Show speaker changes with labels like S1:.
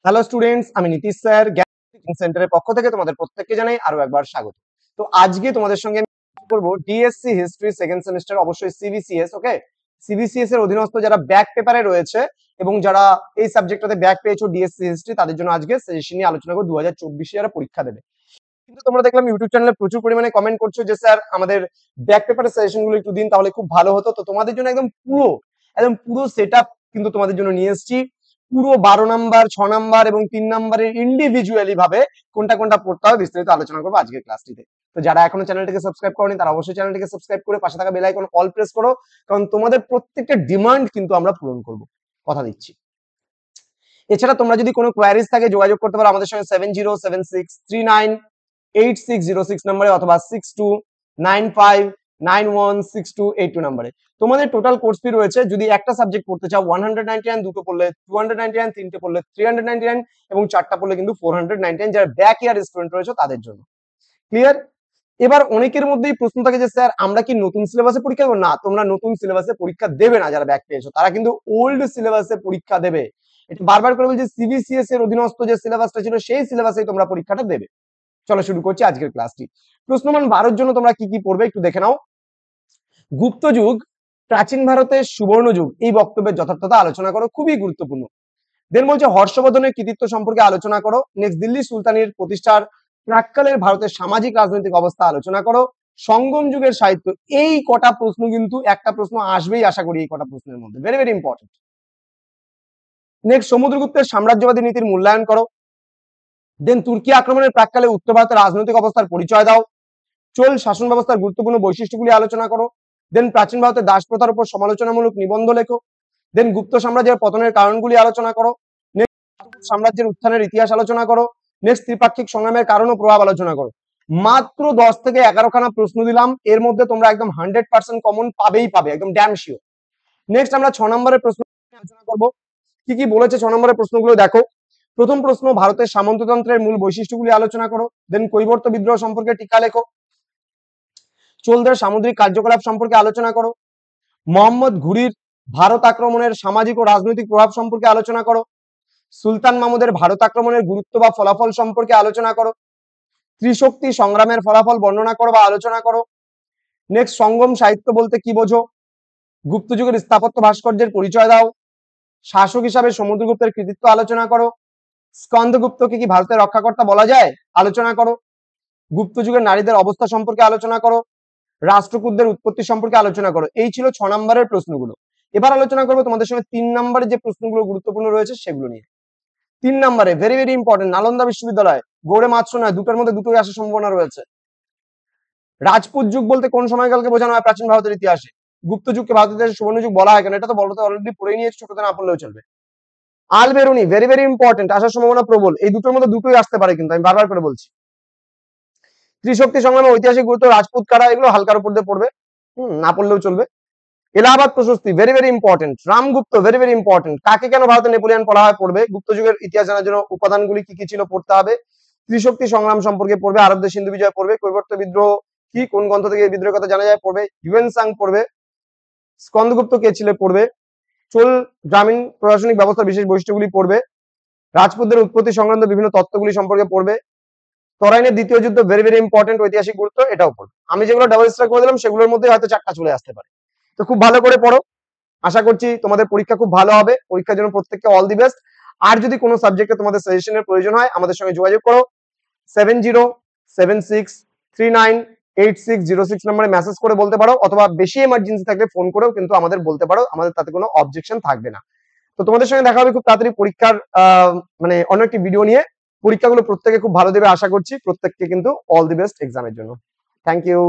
S1: Hello students, আমি Nitish sir জ্ঞান teaching সেন্টারের পক্ষ থেকে তোমাদের প্রত্যেককে জানাই আরো একবার স্বাগত। তো আজকে তোমাদের সঙ্গে করব ডিএসসি হিস্ট্রি সেকেন্ড সেমিস্টার, অবশ্যই সিবিসিএস। ওকে, সিবিসিএস এর অধীনস্থ যারা ব্যাক পেপারে রয়েছে এবং যারা এই সাবজেক্টটাতে ব্যাক পেয়েছো ডিএসসি হিস্ট্রি, তাদের জন্য আজকে সেশন নিয়ে আলোচনা করব 2024 যারা পরীক্ষা দেবে। কিন্তু তোমরা দেখলাম ইউটিউব চ্যানেলে প্রচুর পরিমাণে কমেন্ট করছো যে স্যার আমাদের ব্যাক পেপারের সাজেশনগুলো একটু দিন, তাহলে খুব ভালো হতো। তো তোমাদের জন্য একদম পুরো সেটআপ কিন্তু তোমাদের জন্য নিয়ে এসেছি। পুরো 12 নাম্বার, 6 নাম্বার এবং 3 নাম্বারের ইন্ডিভিজুয়ালি ভাবে কোনটা কোনটা পড়তে হবে বিস্তারিত আলোচনা করবো আজকের ক্লাসটিতে। তো যারা এখনো চ্যানেলটিকে সাবস্ক্রাইব করনি তারা অবশ্যই চ্যানেলটিকে সাবস্ক্রাইব করে পাশে থাকা বেল আইকন অল প্রেস করো, কারণ তোমাদের প্রত্যেকটা ডিমান্ড কিন্তু আমরা পূরণ করব, কথা দিচ্ছি। এছাড়া তোমরা যদি কোনো কোয়ারিজ থাকে যোগাযোগ করতে পারো আমাদের সঙ্গে 7076398606 নম্বরে অথবা 6295916282 নম্বরে। তোমাদের টোটাল কোর্স ফি রয়েছে, যদি একটা সাবজেক্ট পড়তে চাও 199, দুটো পড়লে 299, তিনটে পড়লে 399 এবং চারটা পড়লে কিন্তু 499, যারা ব্যাক ইয়ার স্টুডেন্ট রয়েছে তাদের জন্য। ক্লিয়ার? এবার অনেকের মধ্যেই প্রশ্ন থাকে যে স্যার আমরা কি নতুন সিলেবাসে পরীক্ষা দেবো? না, তোমরা নতুন সিলেবাসে পরীক্ষা দেবে না। যারা ব্যাক পেয়েছো তারা কিন্তু ওল্ড সিলেবাসে পরীক্ষা দেবে। এটা বারবার করে বলছি, সিবিসিএস এর অধীনস্থ যে সিলেবাসটা ছিল সেই সিলেবাসেই তোমরা পরীক্ষাটা দেবে। চলো শুরু করছি আজকের ক্লাসটি। প্রশ্নমান 12 জন্য তোমরা কি কি পড়বে একটু দেখে নাও। গুপ্ত যুগ প্রাচীন ভারতের সুবর্ণ যুগ, এই বক্তব্যের যথার্থতা আলোচনা করো, খুবই গুরুত্বপূর্ণ। দেন বলছে হর্ষবর্ধনের কৃতিত্ব সম্পর্কে আলোচনা করো। নেক্সট দিল্লি সুলতানির প্রতিষ্ঠার প্রাক্কালের ভারতের সামাজিক রাজনৈতিক অবস্থা আলোচনা করো। সঙ্গম যুগের সাহিত্য। এই কটা প্রশ্ন কিন্তু একটা প্রশ্ন আসবেই আশা করি এই কটা প্রশ্নের মধ্যে, ভেরি ভেরি ইম্পর্টেন্ট। নেক্সট সমুদ্রগুপ্তের সাম্রাজ্যবাদী নীতির মূল্যায়ন করো। দেন তুর্কি আক্রমণের প্রাক্কালে উত্তর ভারতের রাজনৈতিক অবস্থার পরিচয় দাও। চোল শাসন ব্যবস্থার গুরুত্বপূর্ণ বৈশিষ্ট্যগুলি আলোচনা করো। দেন প্রাচীন ভারতের দাস প্রথার উপর সমালোচনামূলক নিবন্ধ লেখো। দেন গুপ্ত সাম্রাজ্যের পতনের কারণগুলি আলোচনা করো। নেক্সট সাম্রাজ্যের উত্থানের ইতিহাস আলোচনা করো। নেক্সট ত্রিপাক্ষিক সংগ্রামের কারণ ও প্রভাব আলোচনা করো। মাত্র 10 থেকে 11 খানা প্রশ্ন দিলাম, এর মধ্যে তোমরা একদম 100% কমন পাবেই পাবে, একদম ড্যাম শিওর। নেক্সট আমরা 6 নম্বরের প্রশ্ন আলোচনা করব। কি কি বলেছে 6 নম্বরের প্রশ্নগুলো দেখো। প্রথম প্রশ্ন, ভারতের সামন্ততন্ত্রের মূল বৈশিষ্ট্যগুলি আলোচনা করো। দেন কৈবর্ত বিদ্রোহ সম্পর্কে টিকা লেখো। চোলদের সামুদ্রিক কার্যকলাপ সম্পর্কে আলোচনা করো। মোহাম্মদ ঘুরির ভারত আক্রমণের সামাজিক ও রাজনৈতিক প্রভাব সম্পর্কে আলোচনা করো। সুলতান মাহমুদের ভারত আক্রমণের গুরুত্ব বা ফলাফল সম্পর্কে আলোচনা করো। ত্রিশক্তি সংগ্রামের ফলাফল বর্ণনা করো বা আলোচনা করো। নেক্সট সঙ্গম সাহিত্য বলতে কি বোঝো। গুপ্ত যুগের স্থাপত্য ভাস্কর্যের পরিচয় দাও। শাসক হিসাবে সমুদ্রগুপ্তের কৃতিত্ব আলোচনা করো। স্কন্দগুপ্তকে কি ভারতের রক্ষাকর্তা বলা যায়, আলোচনা করো। গুপ্ত যুগের নারীদের অবস্থা সম্পর্কে আলোচনা করো। রাষ্ট্রকূটদের উৎপত্তি সম্পর্কে আলোচনা করো। এই ছিল 6 নম্বরের প্রশ্নগুলো। এবার আলোচনা করবো তোমাদের সঙ্গে 3 নম্বরের যে প্রশ্নগুলো গুরুত্বপূর্ণ রয়েছে সেগুলো নিয়ে। 3 নম্বরে ভেরি ভেরি ইম্পর্টেন্ট, নালন্দা বিশ্ববিদ্যালয়, গৌড়ে মাত্র নয়, দুটোর মধ্যে দুটোই আসার সম্ভাবনা রয়েছে। রাজপুত যুগ বলতে কোন সময়কালকে বোঝানো হয় প্রাচীন ভারতের ইতিহাসে? গুপ্ত যুগকে ভারতের ইতিহাসে সুবর্ণ যুগ বলা হয় কেন? এটা তো বলতে অলরেডি পড়ে নিয়েছি, ছোটতে না পড়লেও চলবে। আলবেরুনি ভেরি ভেরি ইম্পর্টেন্ট, আসার সম্ভাবনা প্রবল। এই দুটোর মধ্যে দুটোই আসতে পারে, কিন্তু আমি বারবার করে বলছি। ত্রিশক্তি সংগ্রামের ঐতিহাসিক গুরুত্ব, রাজপুত কারা, এগুলো হালকার উপর দিয়ে পড়বে, না পড়লেও চলবে। Allahabad Prashasti very very important. Ramagupta very very important. কাকে কেন ভারতে নেপোলিয়ন বলা হয় পড়বে। গুপ্ত যুগের ইতিহাস জানার জন্য উপাদানগুলি কি কি ছিল পড়তে হবে। ত্রিশক্তি সংগ্রাম সম্পর্কে পড়বে। আরবদের সিন্ধু বিজয় পড়বে। কৈবর্ত বিদ্রোহ কি, কোন গ্রন্থ থেকে এই বিদ্রোহের কথা জানা যায় পড়বে। হিউয়েন সাং পড়বে। স্কন্দগুপ্ত কে ছিল পড়বে। চোল গ্রামীণ প্রশাসনিক ব্যবস্থার বিশেষ বৈশিষ্ট্যগুলি পড়বে। রাজপুতদের উৎপত্তি সংক্রান্ত বিভিন্ন তত্ত্বগুলি সম্পর্কে পড়বে। তরাইনের দ্বিতীয় যুদ্ধ ভেরি ভেরি ইম্পর্টেন্ট, ঐতিহাসিক গুরুত্ব, এটাও পড়বে। আমি যেগুলো ডাবল স্ট্রাইক করে দিলাম সেগুলোর মধ্যে হয়তো 4টা চলে আসতে পারে। তো খুব ভালো করে পড়ো, আশা করছি তোমাদের পরীক্ষা খুব ভালো হবে। পরীক্ষার জন্য প্রত্যেককে অল দি বেস্ট। আর যদি কোনো সাবজেক্টে তোমাদের সাজেশনের প্রয়োজন হয় আমাদের সঙ্গে যোগাযোগ করো। 7076398606 নম্বরে মেসেজ করে বলতে পারো, অথবা বেশি এমার্জেন্সি থাকলে ফোন করেও কিন্তু আমাদের বলতে পারো, আমাদের তাতে কোনো অবজেকশন থাকবে না। তো তোমাদের সঙ্গে দেখা হবে খুব তাড়াতাড়ি পরীক্ষার মানে অন্য একটি ভিডিও নিয়ে। পরীক্ষাগুলো প্রত্যেকে খুব ভালো দেবে আশা করছি। প্রত্যেককে কিন্তু অল দি বেস্ট এক্সামের জন্য। Thank you.